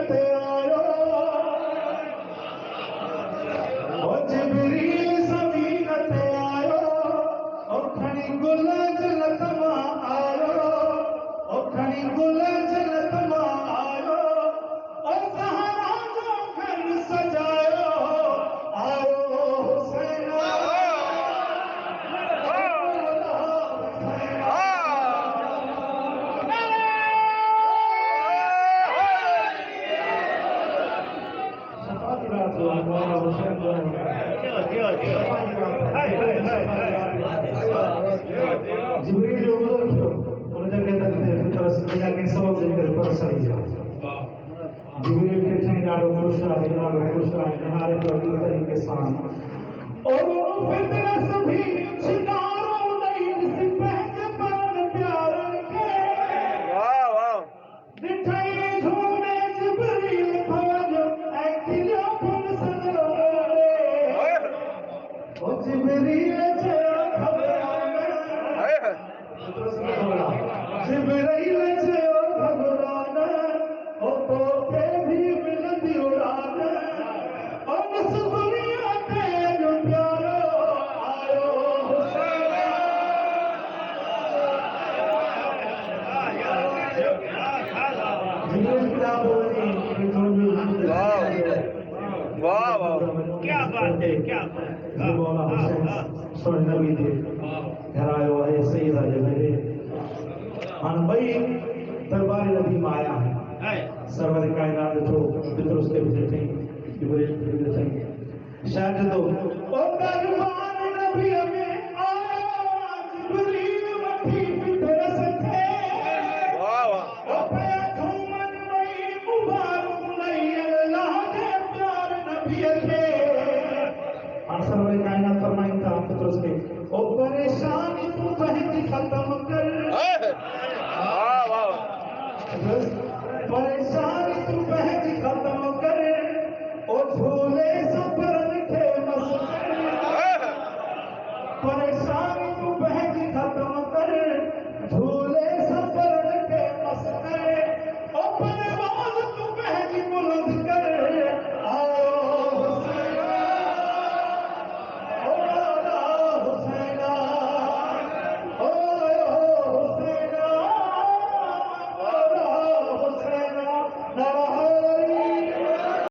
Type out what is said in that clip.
ते आयो ओ जिब्रील ज़मीन ते आयो ओ खणी गुल जन्नत मां आयो ओ खणी गुल जन्नत मां आयो ओ ज़हरा जो घर सजायो आयो हुसैन जिब्रील उन्हें कहता है तरह से के सबब देकर पर सही जा जिब्रील के ठंडारो खुशा नहारे तो अगली तरीके सान और वो फितना सभी शिकारों नहीं सिपह के पर प्यार के वाह वाह मिठाई झूमे जिब्रील भवनो एक्टिलो फुल सजोरे ओ जिब्रील जे जिब्रील जे भगवान ओ तो के भी मिलती उड़ान ओ इस दुनिया के जो प्यारो आयो हुसैन जिब्रील क्या बोलनी वाह वाह क्या बात है क्या मौला हुसैन सोने नबी दे घरायो है सैयदा जबरे हां भाई दरबार नबी में आया है सरवर कायनात जो पितर उसके भीतर थे जिब्रील के भीतर थे शायद तो ओ दरबार नबी